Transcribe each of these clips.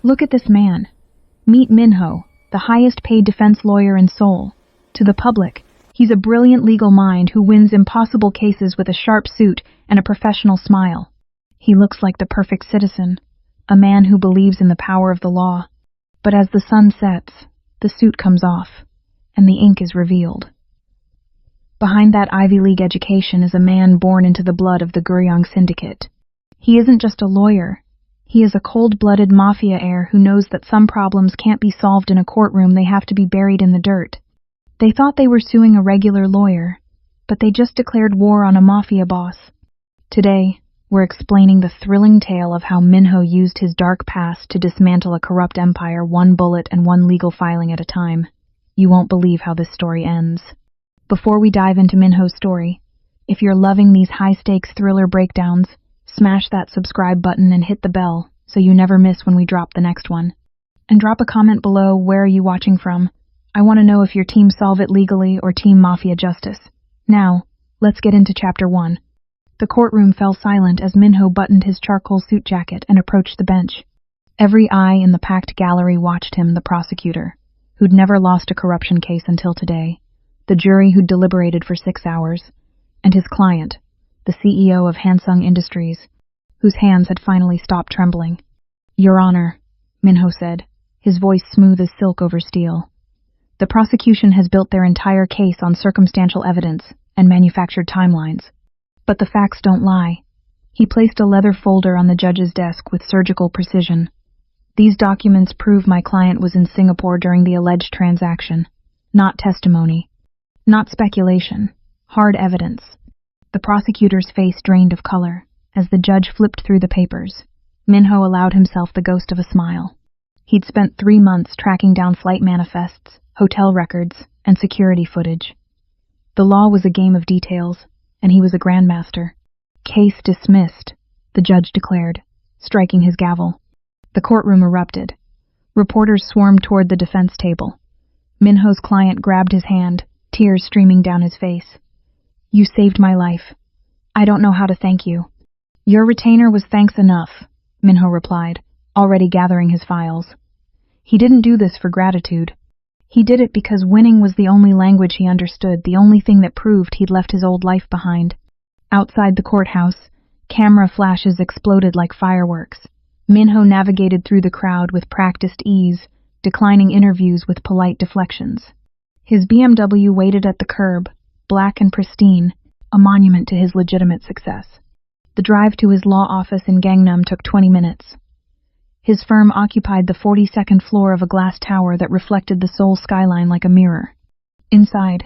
Look at this man. Meet Minho, the highest paid defense lawyer in Seoul. To the public, he's a brilliant legal mind who wins impossible cases with a sharp suit and a professional smile. He looks like the perfect citizen, a man who believes in the power of the law. But as the sun sets, the suit comes off, and the ink is revealed. Behind that Ivy League education is a man born into the blood of the Guryong Syndicate. He isn't just a lawyer. He is a cold-blooded mafia heir who knows that some problems can't be solved in a courtroom, they have to be buried in the dirt. They thought they were suing a regular lawyer, but they just declared war on a mafia boss. Today, we're explaining the thrilling tale of how Minho used his dark past to dismantle a corrupt empire, one bullet and one legal filing at a time. You won't believe how this story ends. Before we dive into Minho's story, if you're loving these high-stakes thriller breakdowns, smash that subscribe button and hit the bell so you never miss when we drop the next one. And drop a comment below, where are you watching from? I want to know if you're Team Solve It Legally or Team Mafia Justice. Now, let's get into Chapter 1. The courtroom fell silent as Minho buttoned his charcoal suit jacket and approached the bench. Every eye in the packed gallery watched him, the prosecutor, who'd never lost a corruption case until today, the jury who'd deliberated for 6 hours, and his client, the CEO of Hansung Industries, whose hands had finally stopped trembling. Your Honor, Minho said, his voice smooth as silk over steel. The prosecution has built their entire case on circumstantial evidence and manufactured timelines. But the facts don't lie. He placed a leather folder on the judge's desk with surgical precision. These documents prove my client was in Singapore during the alleged transaction. Not testimony. Not speculation. Hard evidence. The prosecutor's face drained of color as the judge flipped through the papers. Minho allowed himself the ghost of a smile. He'd spent 3 months tracking down flight manifests, hotel records, and security footage. The law was a game of details, and he was a grandmaster. Case dismissed, the judge declared, striking his gavel. The courtroom erupted. Reporters swarmed toward the defense table. Minho's client grabbed his hand, tears streaming down his face. You saved my life. I don't know how to thank you. Your retainer was thanks enough, Minho replied, already gathering his files. He didn't do this for gratitude. He did it because winning was the only language he understood, the only thing that proved he'd left his old life behind. Outside the courthouse, camera flashes exploded like fireworks. Minho navigated through the crowd with practiced ease, declining interviews with polite deflections. His BMW waited at the curb, black and pristine, a monument to his legitimate success. The drive to his law office in Gangnam took 20 minutes. His firm occupied the 42nd floor of a glass tower that reflected the Seoul skyline like a mirror. Inside,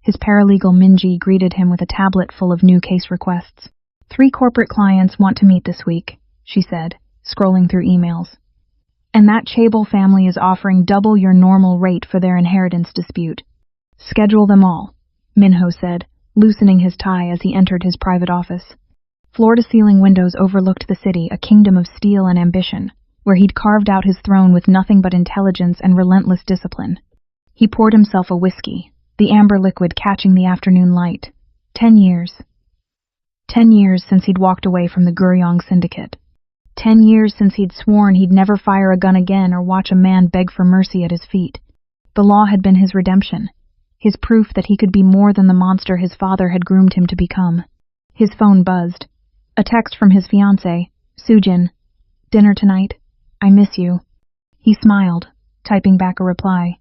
his paralegal Minji greeted him with a tablet full of new case requests. 3 corporate clients want to meet this week, she said, scrolling through emails. And that Chaebol family is offering double your normal rate for their inheritance dispute. Schedule them all, Minho said, loosening his tie as he entered his private office. Floor-to-ceiling windows overlooked the city, a kingdom of steel and ambition, where he'd carved out his throne with nothing but intelligence and relentless discipline. He poured himself a whiskey, the amber liquid catching the afternoon light. 10 years. 10 years since he'd walked away from the Guryong Syndicate. 10 years since he'd sworn he'd never fire a gun again or watch a man beg for mercy at his feet. The law had been his redemption, his proof that he could be more than the monster his father had groomed him to become. His phone buzzed. A text from his fiancée, Sujin. Dinner tonight? I miss you. He smiled, typing back a reply.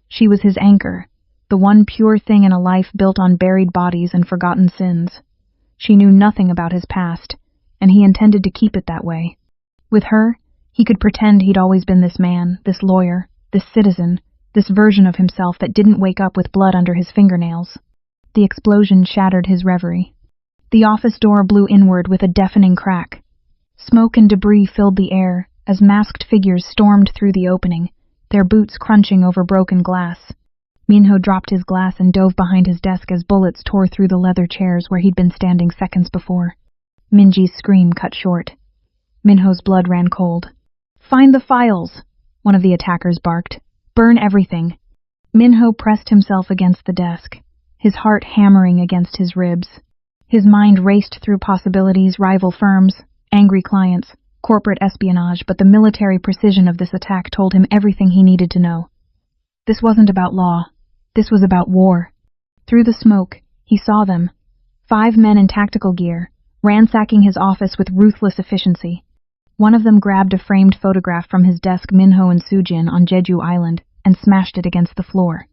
She was his anchor, the one pure thing in a life built on buried bodies and forgotten sins. She knew nothing about his past, and he intended to keep it that way. With her, he could pretend he'd always been this man, this lawyer, this citizen, this version of himself that didn't wake up with blood under his fingernails. The explosion shattered his reverie. The office door blew inward with a deafening crack. Smoke and debris filled the air as masked figures stormed through the opening, their boots crunching over broken glass. Minho dropped his glass and dove behind his desk as bullets tore through the leather chairs where he'd been standing seconds before. Minji's scream cut short. Minho's blood ran cold. Find the files, one of the attackers barked. Burn everything. Minho pressed himself against the desk, his heart hammering against his ribs. His mind raced through possibilities, rival firms, angry clients, corporate espionage, but the military precision of this attack told him everything he needed to know. This wasn't about law. This was about war. Through the smoke, he saw them. 5 men in tactical gear, ransacking his office with ruthless efficiency. One of them grabbed a framed photograph from his desk, Minho and Sujin on Jeju Island, and smashed it against the floor.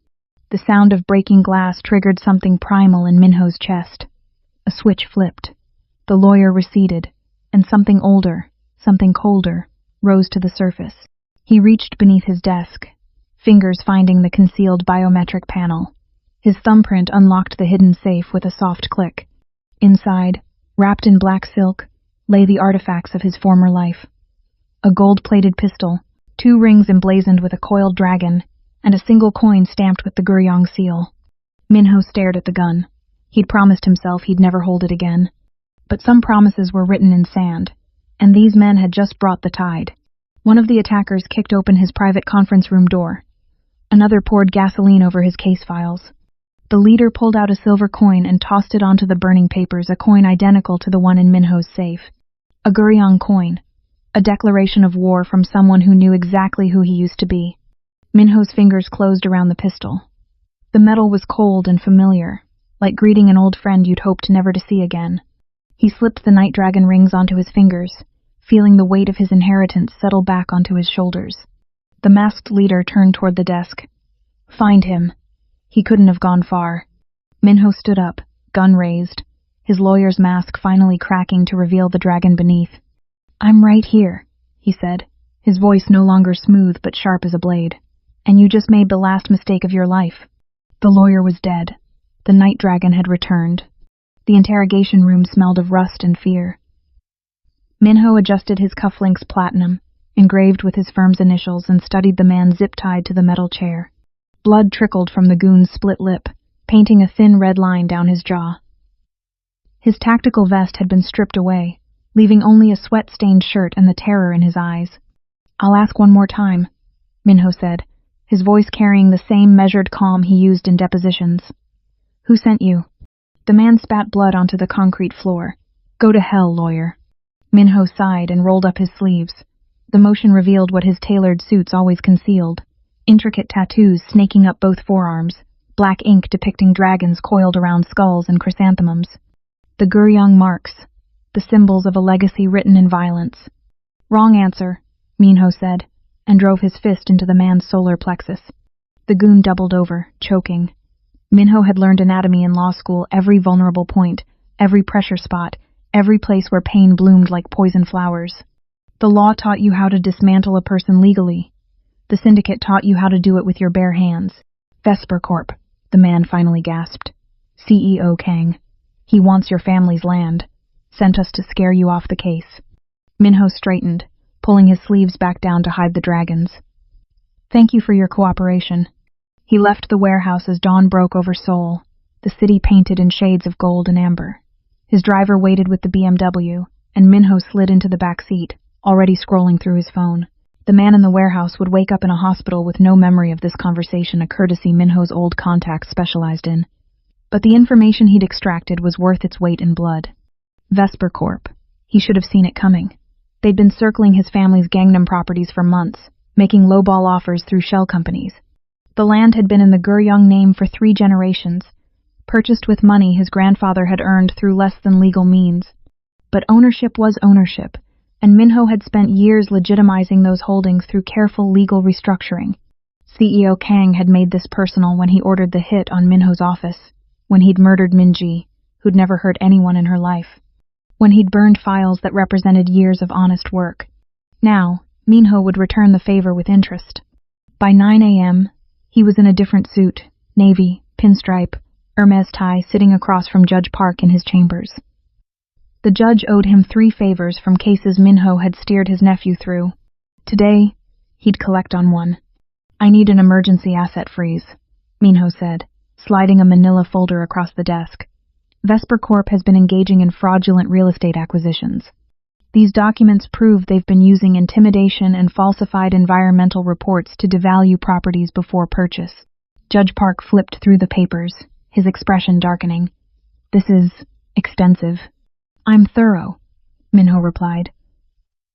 The sound of breaking glass triggered something primal in Minho's chest. A switch flipped. The lawyer receded, and something older, something colder, rose to the surface. He reached beneath his desk, fingers finding the concealed biometric panel. His thumbprint unlocked the hidden safe with a soft click. Inside, wrapped in black silk, lay the artifacts of his former life. A gold-plated pistol, 2 rings emblazoned with a coiled dragon, and a single coin stamped with the Guryong seal. Minho stared at the gun. He'd promised himself he'd never hold it again. But some promises were written in sand, and these men had just brought the tide. One of the attackers kicked open his private conference room door. Another poured gasoline over his case files. The leader pulled out a silver coin and tossed it onto the burning papers, a coin identical to the one in Minho's safe. A Guryong coin. A declaration of war from someone who knew exactly who he used to be. Minho's fingers closed around the pistol. The metal was cold and familiar, like greeting an old friend you'd hoped never to see again. He slipped the night dragon rings onto his fingers, feeling the weight of his inheritance settle back onto his shoulders. The masked leader turned toward the desk. Find him. He couldn't have gone far. Minho stood up, gun raised, his lawyer's mask finally cracking to reveal the dragon beneath. I'm right here, he said, his voice no longer smooth but sharp as a blade. And you just made the last mistake of your life. The lawyer was dead. The night dragon had returned. The interrogation room smelled of rust and fear. Minho adjusted his cufflinks platinum, engraved with his firm's initials, and studied the man zip-tied to the metal chair. Blood trickled from the goon's split lip, painting a thin red line down his jaw. His tactical vest had been stripped away, leaving only a sweat-stained shirt and the terror in his eyes. I'll ask one more time, Minho said, his voice carrying the same measured calm he used in depositions. Who sent you? The man spat blood onto the concrete floor. Go to hell, lawyer. Minho sighed and rolled up his sleeves. The motion revealed what his tailored suits always concealed. Intricate tattoos snaking up both forearms, black ink depicting dragons coiled around skulls and chrysanthemums. The Guryong marks, the symbols of a legacy written in violence. Wrong answer, Minho said, and drove his fist into the man's solar plexus. The goon doubled over, choking. Minho had learned anatomy in law school, every vulnerable point, every pressure spot, every place where pain bloomed like poison flowers. The law taught you how to dismantle a person legally. The syndicate taught you how to do it with your bare hands. Vesper Corp, the man finally gasped. CEO Kang. He wants your family's land. Sent us to scare you off the case. Minho straightened, pulling his sleeves back down to hide the dragons. Thank you for your cooperation. He left the warehouse as dawn broke over Seoul, the city painted in shades of gold and amber. His driver waited with the BMW, and Minho slid into the back seat, already scrolling through his phone. The man in the warehouse would wake up in a hospital with no memory of this conversation, a courtesy Minho's old contacts specialized in. But the information he'd extracted was worth its weight in blood. Vesper Corp. He should have seen it coming. They'd been circling his family's Gangnam properties for months, making lowball offers through shell companies. The land had been in the Guryong name for 3 generations, purchased with money his grandfather had earned through less than legal means. But ownership was ownership, and Minho had spent years legitimizing those holdings through careful legal restructuring. CEO Kang had made this personal when he ordered the hit on Minho's office, when he'd murdered Minji, who'd never hurt anyone in her life, when he'd burned files that represented years of honest work. Now, Minho would return the favor with interest. By 9 a.m., he was in a different suit, navy, pinstripe, Hermes tie, sitting across from Judge Park in his chambers. The judge owed him 3 favors from cases Minho had steered his nephew through. Today, he'd collect on one. I need an emergency asset freeze, Minho said, sliding a manila folder across the desk. Vesper Corp has been engaging in fraudulent real estate acquisitions. These documents prove they've been using intimidation and falsified environmental reports to devalue properties before purchase. Judge Park flipped through the papers, his expression darkening. This is extensive. I'm thorough, Minho replied.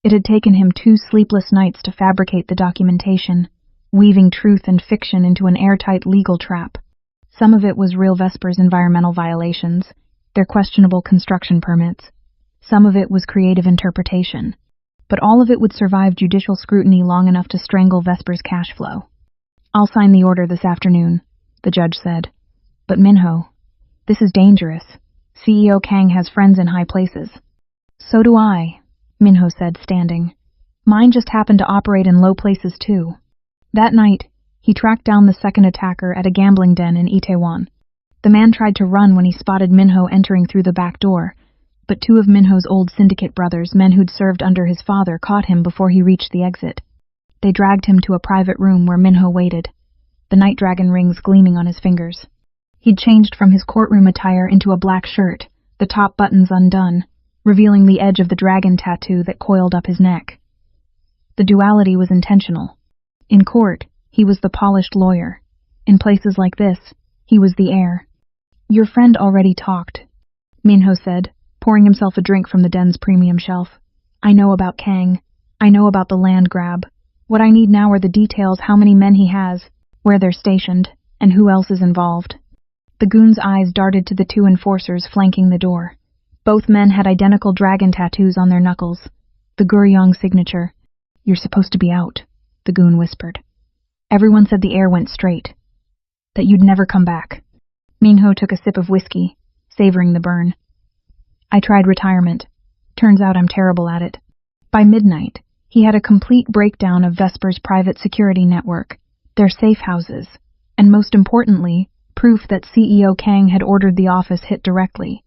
It had taken him 2 sleepless nights to fabricate the documentation, weaving truth and fiction into an airtight legal trap. Some of it was real Vesper's environmental violations, their questionable construction permits. Some of it was creative interpretation. But all of it would survive judicial scrutiny long enough to strangle Vesper's cash flow. "I'll sign the order this afternoon," the judge said. "But Minho, this is dangerous. CEO Kang has friends in high places." "So do I," Minho said, standing. "Mine just happened to operate in low places too." That night, he tracked down the second attacker at a gambling den in Itaewon. The man tried to run when he spotted Minho entering through the back door, but 2 of Minho's old syndicate brothers, men who'd served under his father, caught him before he reached the exit. They dragged him to a private room where Minho waited, the night dragon rings gleaming on his fingers. He'd changed from his courtroom attire into a black shirt, the top buttons undone, revealing the edge of the dragon tattoo that coiled up his neck. The duality was intentional. In court, he was the polished lawyer. In places like this, he was the heir. "Your friend already talked," Minho said, pouring himself a drink from the den's premium shelf. "I know about Kang. I know about the land grab. What I need now are the details: how many men he has, where they're stationed, and who else is involved." The goon's eyes darted to the 2 enforcers flanking the door. Both men had identical dragon tattoos on their knuckles, the Guryong signature. "You're supposed to be out," the goon whispered. "Everyone said the heir went straight, that you'd never come back." Minho took a sip of whiskey, savoring the burn. "I tried retirement. Turns out I'm terrible at it." By midnight, he had a complete breakdown of Vesper's private security network, their safe houses, and most importantly, proof that CEO Kang had ordered the office hit directly.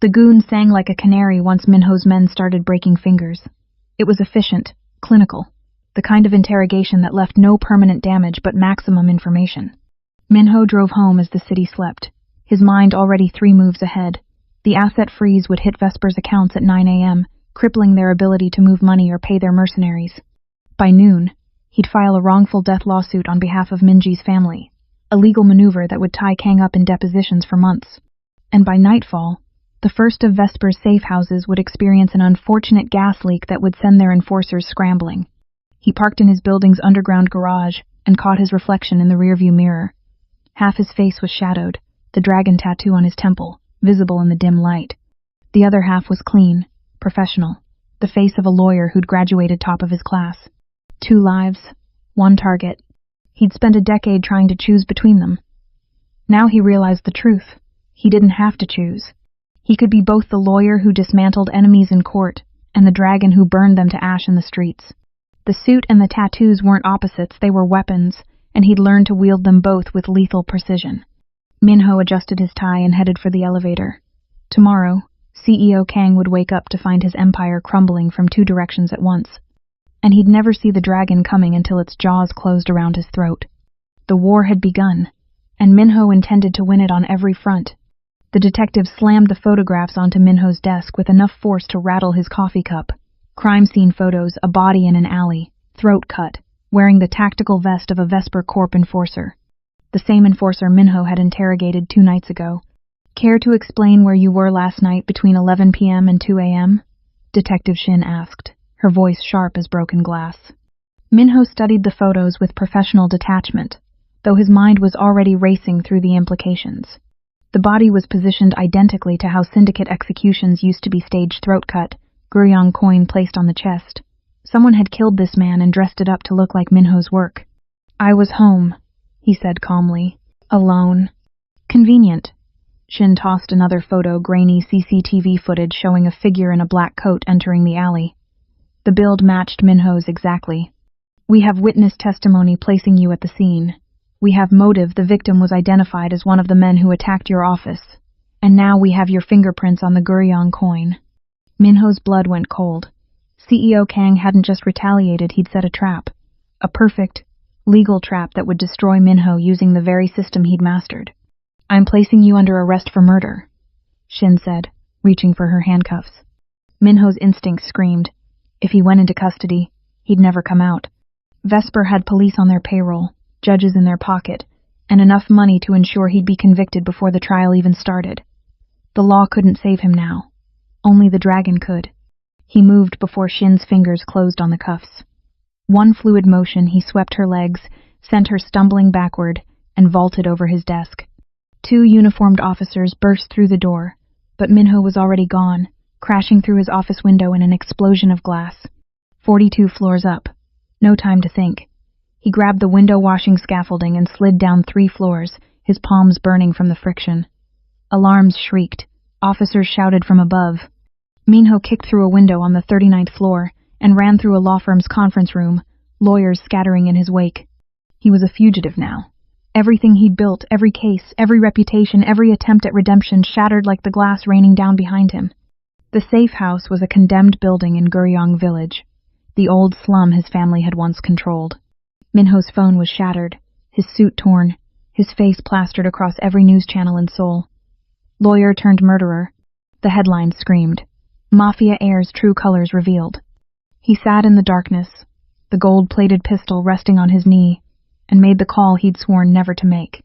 The goon sang like a canary once Minho's men started breaking fingers. It was efficient, clinical, the kind of interrogation that left no permanent damage but maximum information. Minho drove home as the city slept, his mind already 3 moves ahead. The asset freeze would hit Vesper's accounts at 9 a.m., crippling their ability to move money or pay their mercenaries. By noon, he'd file a wrongful death lawsuit on behalf of Minji's family, a legal maneuver that would tie Kang up in depositions for months. And by nightfall, the first of Vesper's safe houses would experience an unfortunate gas leak that would send their enforcers scrambling. He parked in his building's underground garage and caught his reflection in the rearview mirror. Half his face was shadowed, the dragon tattoo on his temple, visible in the dim light. The other half was clean, professional, the face of a lawyer who'd graduated top of his class. 2 lives, 1 target. He'd spent a decade trying to choose between them. Now he realized the truth. He didn't have to choose. He could be both the lawyer who dismantled enemies in court and the dragon who burned them to ash in the streets. The suit and the tattoos weren't opposites, they were weapons, and he'd learned to wield them both with lethal precision. Minho adjusted his tie and headed for the elevator. Tomorrow, CEO Kang would wake up to find his empire crumbling from 2 directions at once. And he'd never see the dragon coming until its jaws closed around his throat. The war had begun, and Minho intended to win it on every front. The detective slammed the photographs onto Minho's desk with enough force to rattle his coffee cup. Crime scene photos, a body in an alley, throat cut, wearing the tactical vest of a Vesper Corp enforcer. The same enforcer Minho had interrogated 2 nights ago. "Care to explain where you were last night between 11 p.m. and 2 a.m.? Detective Shin asked, her voice sharp as broken glass. Minho studied the photos with professional detachment, though his mind was already racing through the implications. The body was positioned identically to how syndicate executions used to be staged: throat cut, Guryong coin placed on the chest. Someone had killed this man and dressed it up to look like Minho's work. "I was home," he said calmly. "Alone." "Convenient." Shin tossed another photo, grainy CCTV footage showing a figure in a black coat entering the alley. The build matched Minho's exactly. "We have witness testimony placing you at the scene. We have motive: the victim was identified as one of the men who attacked your office. And now we have your fingerprints on the Guryong coin." Minho's blood went cold. CEO Kang hadn't just retaliated, he'd set a trap. A perfect, legal trap that would destroy Minho using the very system he'd mastered. "I'm placing you under arrest for murder," Shin said, reaching for her handcuffs. Minho's instincts screamed. If he went into custody, he'd never come out. Vesper had police on their payroll, judges in their pocket, and enough money to ensure he'd be convicted before the trial even started. The law couldn't save him now. Only the dragon could. He moved before Shin's fingers closed on the cuffs. One fluid motion, he swept her legs, sent her stumbling backward, and vaulted over his desk. 2 uniformed officers burst through the door, but Minho was already gone, crashing through his office window in an explosion of glass. 42 floors up. No time to think. He grabbed the window-washing scaffolding and slid down 3 floors, his palms burning from the friction. Alarms shrieked. Officers shouted from above. Minho kicked through a window on the 39th floor and ran through a law firm's conference room, lawyers scattering in his wake. He was a fugitive now. Everything he'd built, every case, every reputation, every attempt at redemption shattered like the glass raining down behind him. The safe house was a condemned building in Guryong village, the old slum his family had once controlled. Minho's phone was shattered, his suit torn, his face plastered across every news channel in Seoul. Lawyer turned murderer. The headlines screamed. Mafia heir's true colors revealed. He sat in the darkness, the gold-plated pistol resting on his knee, and made the call he'd sworn never to make.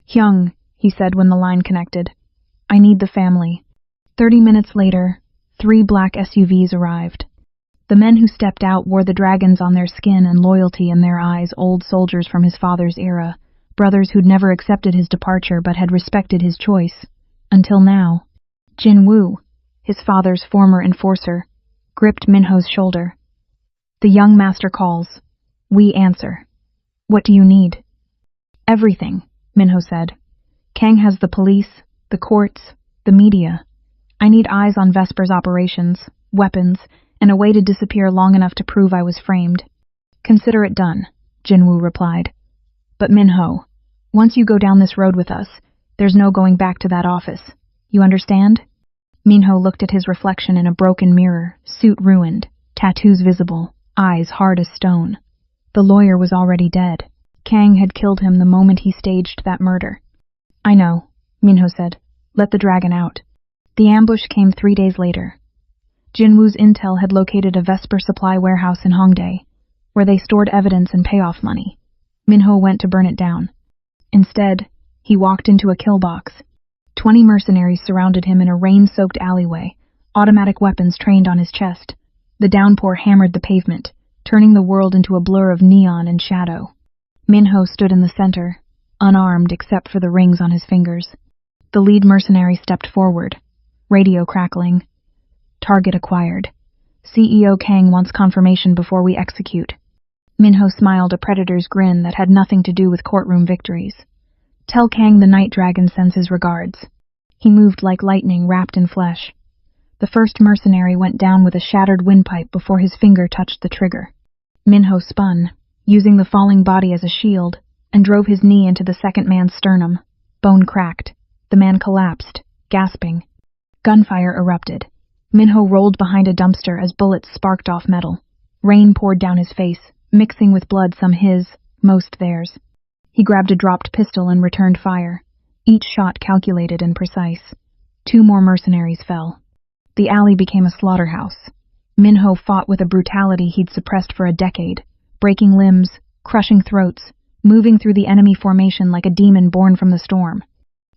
"Hyung," he said when the line connected. "I need the family." 30 minutes later, 3 black SUVs arrived. The men who stepped out wore the dragons on their skin and loyalty in their eyes, old soldiers from his father's era, brothers who'd never accepted his departure but had respected his choice. Until now. Jin Woo, his father's former enforcer, gripped Minho's shoulder. "The young master calls. We answer. What do you need?" "Everything," Minho said. "Kang has the police, the courts, the media. I need eyes on Vesper's operations, weapons, and a way to disappear long enough to prove I was framed." "Consider it done," Jinwoo replied. "But Minho, once you go down this road with us, there's no going back to that office. You understand?" Minho looked at his reflection in a broken mirror, suit ruined, tattoos visible, eyes hard as stone. The lawyer was already dead. Kang had killed him the moment he staged that murder. "I know," Minho said. "Let the dragon out." The ambush came 3 days later. Jinwoo's intel had located a Vesper supply warehouse in Hongdae, where they stored evidence and payoff money. Minho went to burn it down. Instead, he walked into a kill box. 20 mercenaries surrounded him in a rain-soaked alleyway, automatic weapons trained on his chest. The downpour hammered the pavement, turning the world into a blur of neon and shadow. Minho stood in the center, unarmed except for the rings on his fingers. The lead mercenary stepped forward, radio crackling. "Target acquired. CEO Kang wants confirmation before we execute." Minho smiled a predator's grin that had nothing to do with courtroom victories. "Tell Kang the Night Dragon sends his regards." He moved like lightning wrapped in flesh. The first mercenary went down with a shattered windpipe before his finger touched the trigger. Minho spun, using the falling body as a shield, and drove his knee into the second man's sternum. Bone cracked. The man collapsed, gasping. Gunfire erupted. Minho rolled behind a dumpster as bullets sparked off metal. Rain poured down his face, mixing with blood, some his, most theirs. He grabbed a dropped pistol and returned fire, each shot calculated and precise. 2 more mercenaries fell. The alley became a slaughterhouse. Minho fought with a brutality he'd suppressed for a decade, breaking limbs, crushing throats, moving through the enemy formation like a demon born from the storm.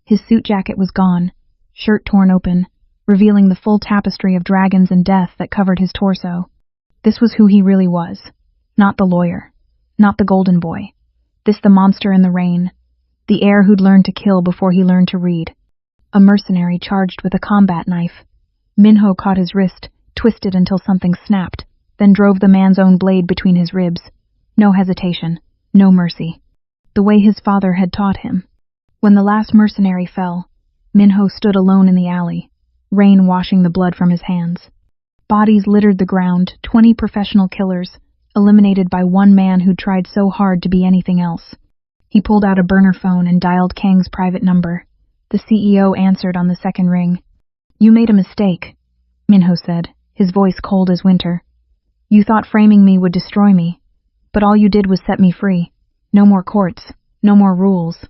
His suit jacket was gone, shirt torn open, revealing the full tapestry of dragons and death that covered his torso. This was who he really was. Not the lawyer. Not the golden boy. This the monster in the rain. The heir who'd learned to kill before he learned to read. A mercenary charged with a combat knife. Minho caught his wrist, twisted until something snapped, then drove the man's own blade between his ribs. No hesitation. No mercy. The way his father had taught him. When the last mercenary fell, Minho stood alone in the alley, rain washing the blood from his hands. Bodies littered the ground, 20 professional killers, eliminated by one man who'd tried so hard to be anything else. He pulled out a burner phone and dialed Kang's private number. The CEO answered on the second ring. "You made a mistake," Minho said, his voice cold as winter. "You thought framing me would destroy me, but all you did was set me free. No more courts, no more rules.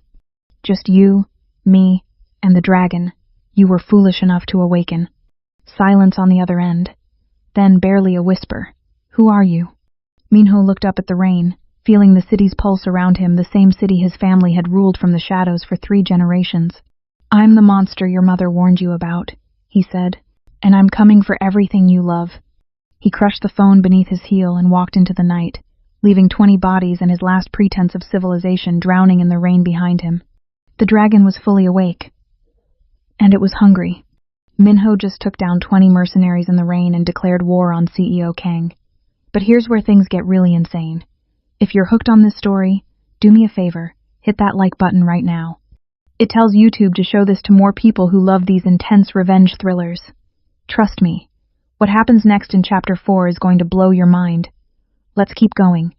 Just you, me, and the dragon. You were foolish enough to awaken." Silence on the other end. Then barely a whisper. "Who are you?" Minho looked up at the rain, feeling the city's pulse around him, the same city his family had ruled from the shadows for 3 generations. "I'm the monster your mother warned you about," he said, "and I'm coming for everything you love." He crushed the phone beneath his heel and walked into the night, leaving 20 bodies and his last pretense of civilization drowning in the rain behind him. The dragon was fully awake. And it was hungry. Minho just took down 20 mercenaries in the rain and declared war on CEO Kang. But here's where things get really insane. If you're hooked on this story, do me a favor, hit that like button right now. It tells YouTube to show this to more people who love these intense revenge thrillers. Trust me, what happens next in Chapter 4 is going to blow your mind. Let's keep going.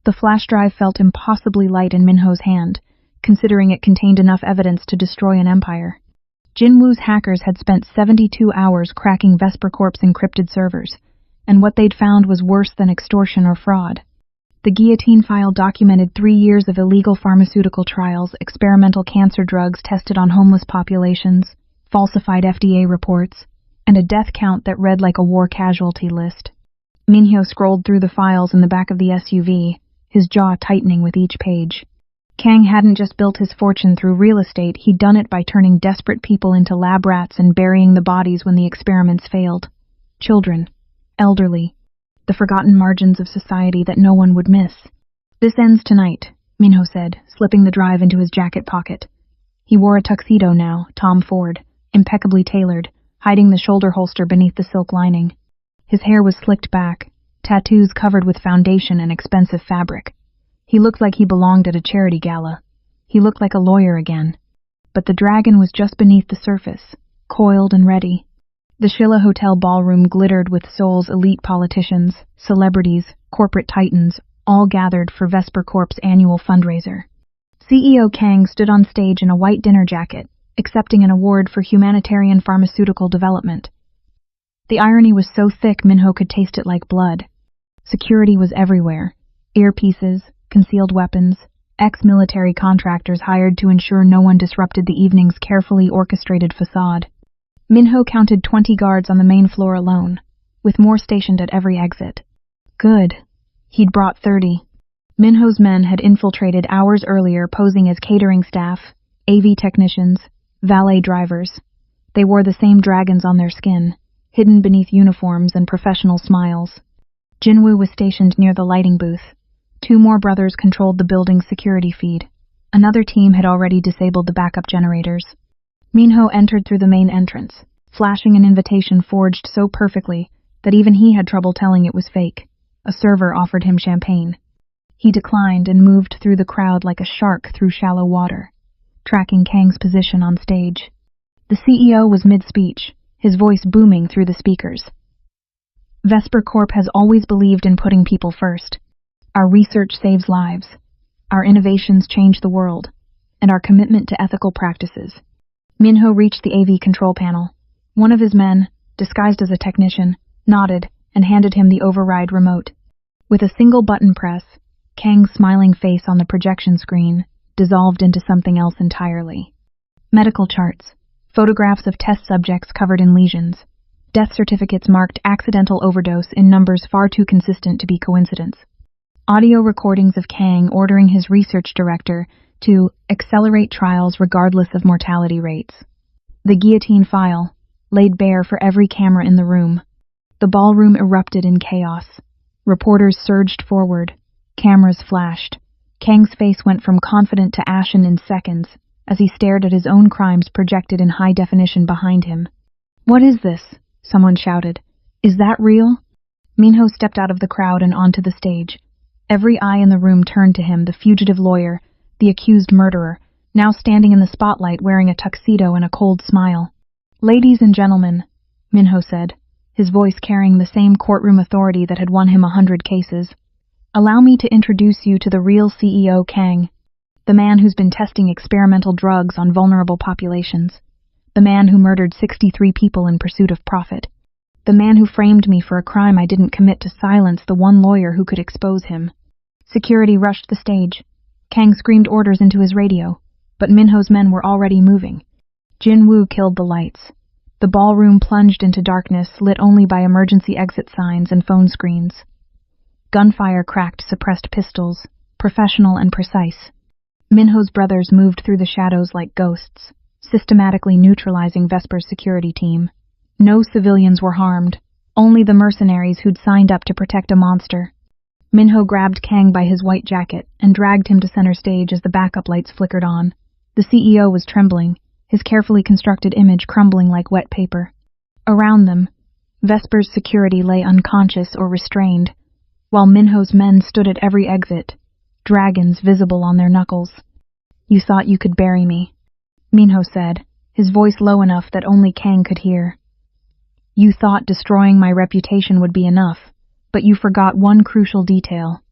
The flash drive felt impossibly light in Minho's hand, considering it contained enough evidence to destroy an empire. Jinwoo's hackers had spent 72 hours cracking Vesper Corp's encrypted servers, and what they'd found was worse than extortion or fraud. The Guillotine File documented 3 years of illegal pharmaceutical trials, experimental cancer drugs tested on homeless populations, falsified FDA reports, and a death count that read like a war casualty list. Minho scrolled through the files in the back of the SUV, his jaw tightening with each page. Kang hadn't just built his fortune through real estate, he'd done it by turning desperate people into lab rats and burying the bodies when the experiments failed. Children, elderly, the forgotten margins of society that no one would miss. This ends tonight, Minho said, slipping the drive into his jacket pocket. He wore a tuxedo now, Tom Ford, impeccably tailored, hiding the shoulder holster beneath the silk lining. His hair was slicked back, tattoos covered with foundation and expensive fabric. He looked like he belonged at a charity gala. He looked like a lawyer again. But the dragon was just beneath the surface, coiled and ready. The Shilla Hotel ballroom glittered with Seoul's elite politicians, celebrities, corporate titans, all gathered for Vesper Corp's annual fundraiser. CEO Kang stood on stage in a white dinner jacket, accepting an award for humanitarian pharmaceutical development. The irony was so thick Minho could taste it like blood. Security was everywhere. Earpieces, concealed weapons, ex-military contractors hired to ensure no one disrupted the evening's carefully orchestrated facade. Minho counted 20 guards on the main floor alone, with more stationed at every exit. Good. He'd brought 30. Minho's men had infiltrated hours earlier, posing as catering staff, AV technicians, valet drivers. They wore the same dragons on their skin, hidden beneath uniforms and professional smiles. Jinwoo was stationed near the lighting booth. 2 more brothers controlled the building's security feed. Another team had already disabled the backup generators. Minho entered through the main entrance, flashing an invitation forged so perfectly that even he had trouble telling it was fake. A server offered him champagne. He declined and moved through the crowd like a shark through shallow water, tracking Kang's position on stage. The CEO was mid-speech, his voice booming through the speakers. Vesper Corp has always believed in putting people first. Our research saves lives, our innovations change the world, and our commitment to ethical practices. Minho reached the AV control panel. One of his men, disguised as a technician, nodded and handed him the override remote. With a single button press, Kang's smiling face on the projection screen dissolved into something else entirely. Medical charts, photographs of test subjects covered in lesions, death certificates marked accidental overdose in numbers far too consistent to be coincidence. Audio recordings of Kang ordering his research director to accelerate trials regardless of mortality rates. The Guillotine File, laid bare for every camera in the room. The ballroom erupted in chaos. Reporters surged forward. Cameras flashed. Kang's face went from confident to ashen in seconds as he stared at his own crimes projected in high definition behind him. "What is this?" someone shouted. "Is that real?" Minho stepped out of the crowd and onto the stage. Every eye in the room turned to him, the fugitive lawyer, the accused murderer, now standing in the spotlight wearing a tuxedo and a cold smile. "Ladies and gentlemen," Minho said, his voice carrying the same courtroom authority that had won him 100 cases, "allow me to introduce you to the real CEO Kang, the man who's been testing experimental drugs on vulnerable populations, the man who murdered 63 people in pursuit of profit, the man who framed me for a crime I didn't commit to silence the one lawyer who could expose him." Security rushed the stage. Kang screamed orders into his radio, but Minho's men were already moving. Jinwoo killed the lights. The ballroom plunged into darkness, lit only by emergency exit signs and phone screens. Gunfire cracked suppressed pistols, professional and precise. Minho's brothers moved through the shadows like ghosts, systematically neutralizing Vesper's security team. No civilians were harmed, Only the mercenaries who'd signed up to protect a monster. Minho grabbed Kang by his white jacket and dragged him to center stage as the backup lights flickered on. The CEO was trembling, his carefully constructed image crumbling like wet paper. Around them, Vesper's security lay unconscious or restrained, while Minho's men stood at every exit, dragons visible on their knuckles. "You thought you could bury me," Minho said, his voice low enough that only Kang could hear. "You thought destroying my reputation would be enough, but you forgot one crucial detail."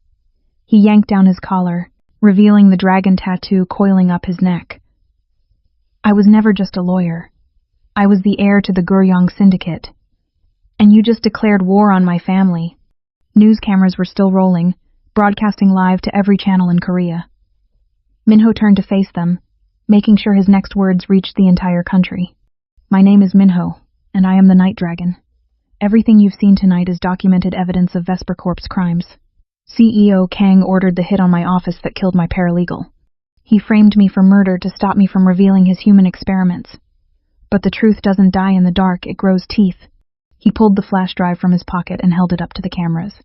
He yanked down his collar, revealing the dragon tattoo coiling up his neck. "I was never just a lawyer. I was the heir to the Guryong Syndicate. And you just declared war on my family." News cameras were still rolling, broadcasting live to every channel in Korea. Minho turned to face them, making sure his next words reached the entire country. "My name is Minho, and I am the Night Dragon. Everything you've seen tonight is documented evidence of Vesper Corp's crimes. CEO Kang ordered the hit on my office that killed my paralegal. He framed me for murder to stop me from revealing his human experiments. But the truth doesn't die in the dark, it grows teeth." He pulled the flash drive from his pocket and held it up to the cameras.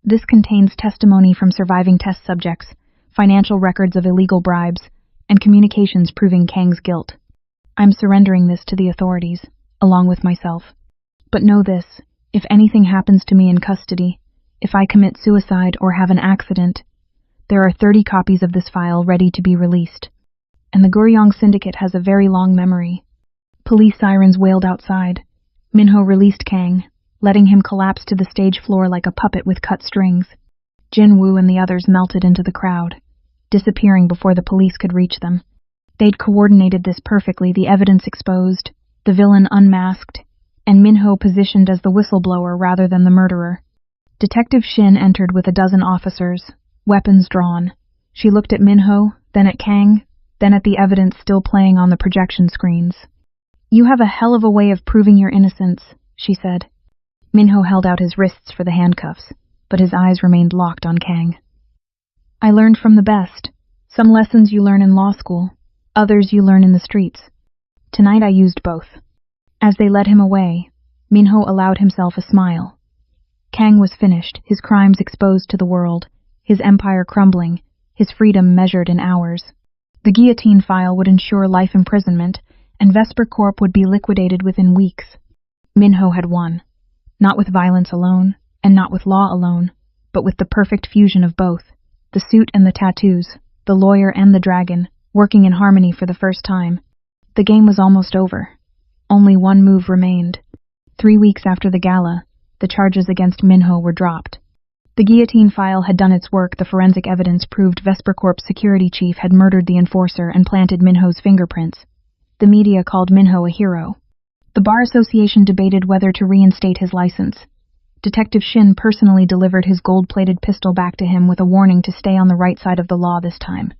"This contains testimony from surviving test subjects, financial records of illegal bribes, and communications proving Kang's guilt. I'm surrendering this to the authorities, along with myself. But know this, if anything happens to me in custody, if I commit suicide or have an accident, there are 30 copies of this file ready to be released. And the Guryong Syndicate has a very long memory." Police sirens wailed outside. Minho released Kang, letting him collapse to the stage floor like a puppet with cut strings. Jinwoo and the others melted into the crowd, disappearing before the police could reach them. They'd coordinated this perfectly, the evidence exposed, the villain unmasked, and Minho positioned as the whistleblower rather than the murderer. Detective Shin entered with a dozen officers, weapons drawn. She looked at Minho, then at Kang, then at the evidence still playing on the projection screens. "You have a hell of a way of proving your innocence," she said. Minho held out his wrists for the handcuffs, but his eyes remained locked on Kang. "I learned from the best. Some lessons you learn in law school, others you learn in the streets. Tonight I used both." As they led him away, Minho allowed himself a smile. Kang was finished, his crimes exposed to the world, his empire crumbling, his freedom measured in hours. The Guillotine File would ensure life imprisonment, and Vesper Corp would be liquidated within weeks. Minho had won, not with violence alone, and not with law alone, but with the perfect fusion of both, the suit and the tattoos, the lawyer and the dragon, working in harmony for the first time. The game was almost over. Only one move remained. 3 weeks after the gala, the charges against Minho were dropped. The Guillotine File had done its work. The forensic evidence proved Vesper Corp's security chief had murdered the enforcer and planted Minho's fingerprints. The media called Minho a hero. The Bar Association debated whether to reinstate his license. Detective Shin personally delivered his gold-plated pistol back to him with a warning to stay on the right side of the law this time.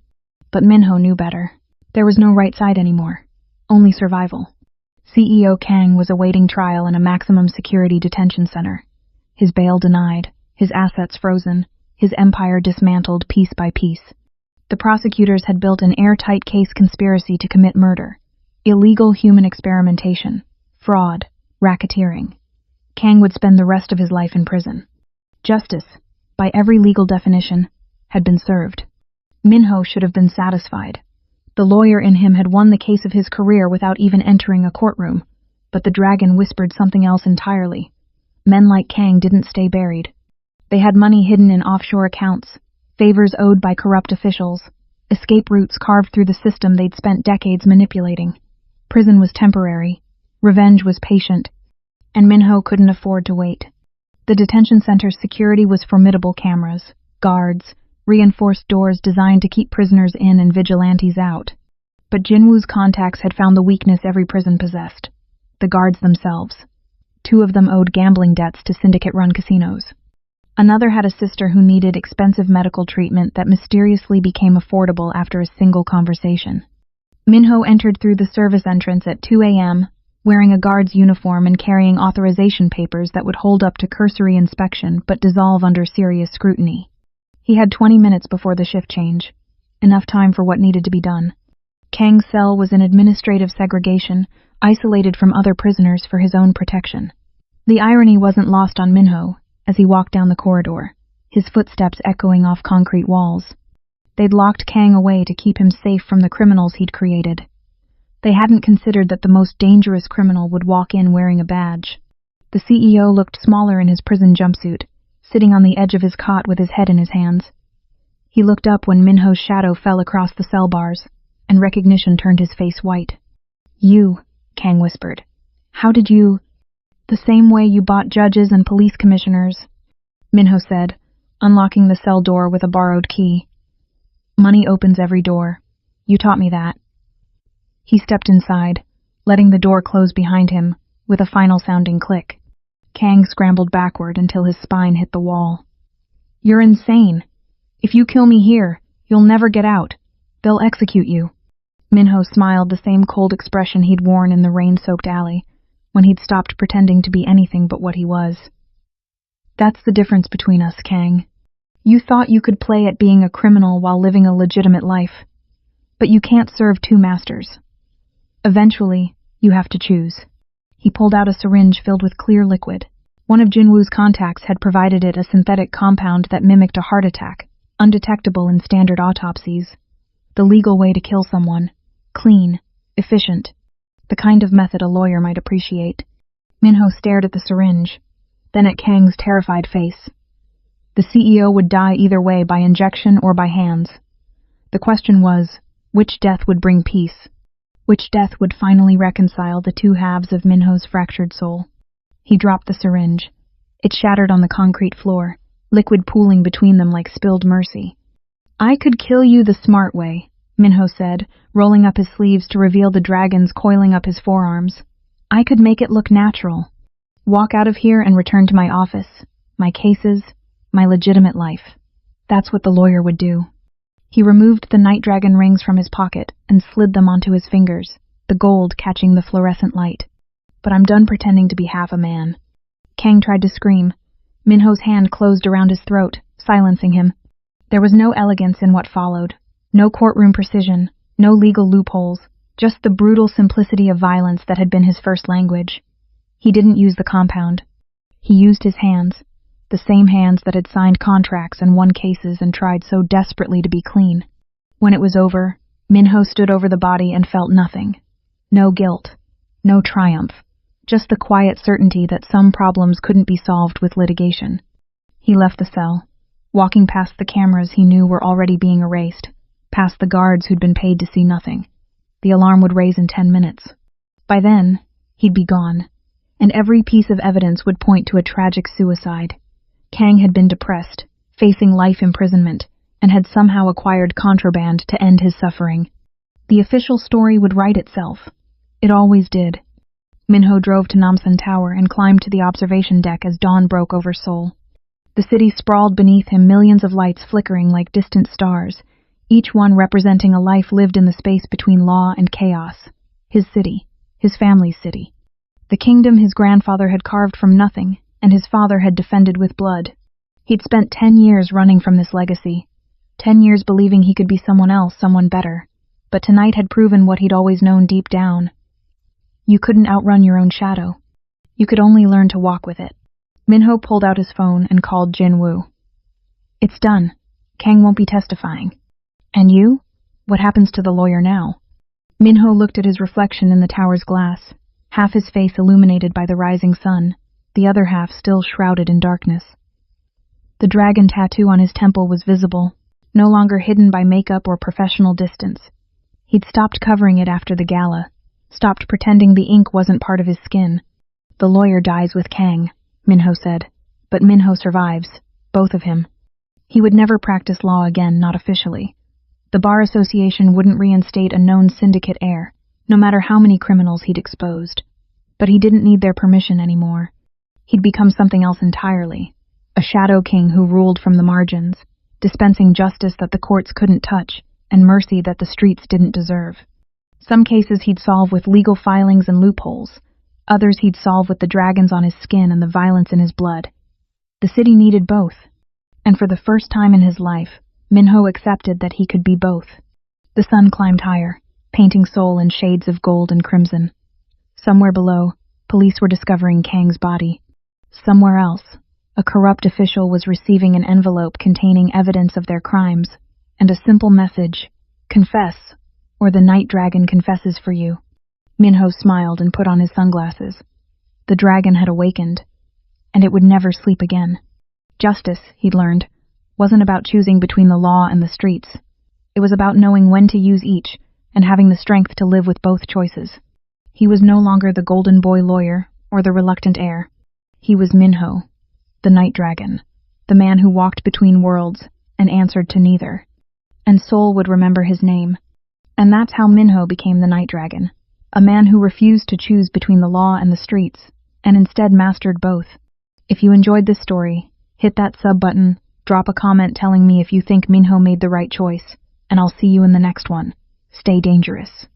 But Minho knew better. There was no right side anymore. Only survival. CEO Kang was awaiting trial in a maximum security detention center. His bail denied, his assets frozen, his empire dismantled piece by piece. The prosecutors had built an airtight case conspiracy to commit murder. Illegal human experimentation, fraud, racketeering. Kang would spend the rest of his life in prison. Justice, by every legal definition, had been served. Minho should have been satisfied. The lawyer in him had won the case of his career without even entering a courtroom, but the dragon whispered something else entirely. Men like Kang didn't stay buried. They had money hidden in offshore accounts, favors owed by corrupt officials, escape routes carved through the system they'd spent decades manipulating. Prison was temporary, revenge was patient, and Minho couldn't afford to wait. The detention center's security was formidable: cameras, guards, reinforced doors designed to keep prisoners in and vigilantes out. But Jinwoo's contacts had found the weakness every prison possessed: the guards themselves. 2 of them owed gambling debts to syndicate-run casinos. Another had a sister who needed expensive medical treatment that mysteriously became affordable after a single conversation. Minho entered through the service entrance at 2 a.m., wearing a guard's uniform and carrying authorization papers that would hold up to cursory inspection but dissolve under serious scrutiny. He had 20 minutes before the shift change, enough time for what needed to be done. Kang's cell was in administrative segregation, isolated from other prisoners for his own protection. The irony wasn't lost on Minho as he walked down the corridor, his footsteps echoing off concrete walls. They'd locked Kang away to keep him safe from the criminals he'd created. They hadn't considered that the most dangerous criminal would walk in wearing a badge. The CEO looked smaller in his prison jumpsuit, sitting on the edge of his cot with his head in his hands. He looked up when Minho's shadow fell across the cell bars, and recognition turned his face white. "You," Kang whispered. "How did you—" "The same way you bought judges and police commissioners," Minho said, unlocking the cell door with a borrowed key. "Money opens every door. You taught me that." He stepped inside, letting the door close behind him, with a final sounding click. Kang scrambled backward until his spine hit the wall. "You're insane. If you kill me here, you'll never get out. They'll execute you." Minho smiled, the same cold expression he'd worn in the rain-soaked alley, when he'd stopped pretending to be anything but what he was. "That's the difference between us, Kang. You thought you could play at being a criminal while living a legitimate life. But you can't serve two masters. Eventually, you have to choose." He pulled out a syringe filled with clear liquid. One of Jinwoo's contacts had provided it a synthetic compound that mimicked a heart attack, undetectable in standard autopsies. The legal way to kill someone. Clean, efficient. The kind of method a lawyer might appreciate. Minho stared at the syringe, then at Kang's terrified face. The CEO would die either way, by injection or by hands. The question was, which death would bring peace? Which death would finally reconcile the two halves of Minho's fractured soul? He dropped the syringe. It shattered on the concrete floor, liquid pooling between them like spilled mercy. "I could kill you the smart way," Minho said, rolling up his sleeves to reveal the dragons coiling up his forearms. "I could make it look natural. Walk out of here and return to my office, my cases, my legitimate life." That's what the lawyer would do. He removed the night dragon rings from his pocket and slid them onto his fingers, the gold catching the fluorescent light. "But I'm done pretending to be half a man." Kang tried to scream. Minho's hand closed around his throat, silencing him. There was no elegance in what followed. No courtroom precision, no legal loopholes, just the brutal simplicity of violence that had been his first language. He didn't use the compound. He used his hands, the same hands that had signed contracts and won cases and tried so desperately to be clean. When it was over, Minho stood over the body and felt nothing. No guilt, no triumph, just the quiet certainty that some problems couldn't be solved with litigation. He left the cell, walking past the cameras he knew were already being erased, past the guards who'd been paid to see nothing. The alarm would raise in 10 minutes. By then, he'd be gone, and every piece of evidence would point to a tragic suicide. Kang had been depressed, facing life imprisonment, and had somehow acquired contraband to end his suffering. The official story would write itself. It always did. Minho drove to Namsan Tower and climbed to the observation deck as dawn broke over Seoul. The city sprawled beneath him, millions of lights flickering like distant stars, each one representing a life lived in the space between law and chaos. His city, his family's city. The kingdom his grandfather had carved from nothing, and his father had defended with blood. He'd spent 10 years running from this legacy, 10 years believing he could be someone else, someone better, but tonight had proven what he'd always known deep down. You couldn't outrun your own shadow. You could only learn to walk with it. Minho pulled out his phone and called Jinwoo. "It's done. Kang won't be testifying." "And you? What happens to the lawyer now?" Minho looked at his reflection in the tower's glass, half his face illuminated by the rising sun, the other half still shrouded in darkness. The dragon tattoo on his temple was visible, no longer hidden by makeup or professional distance. He'd stopped covering it after the gala, stopped pretending the ink wasn't part of his skin. "The lawyer dies with Kang," Minho said, "but Minho survives, both of him. He would never practice law again, not officially. The Bar Association wouldn't reinstate a known syndicate heir, no matter how many criminals he'd exposed. But he didn't need their permission anymore. He'd become something else entirely, a shadow king who ruled from the margins, dispensing justice that the courts couldn't touch, and mercy that the streets didn't deserve. Some cases he'd solve with legal filings and loopholes, others he'd solve with the dragons on his skin and the violence in his blood. The city needed both, and for the first time in his life, Minho accepted that he could be both. The sun climbed higher, painting Seoul in shades of gold and crimson. Somewhere below, police were discovering Kang's body. Somewhere else, a corrupt official was receiving an envelope containing evidence of their crimes, and a simple message, "Confess, or the night dragon confesses for you." Minho smiled and put on his sunglasses. The dragon had awakened, and it would never sleep again. Justice, he'd learned, wasn't about choosing between the law and the streets. It was about knowing when to use each and having the strength to live with both choices. He was no longer the golden boy lawyer or the reluctant heir. He was Minho, the night dragon, the man who walked between worlds and answered to neither. And Seoul would remember his name. And that's how Minho became the night dragon, a man who refused to choose between the law and the streets, and instead mastered both. If you enjoyed this story, hit that sub button, drop a comment telling me if you think Minho made the right choice, and I'll see you in the next one. Stay dangerous.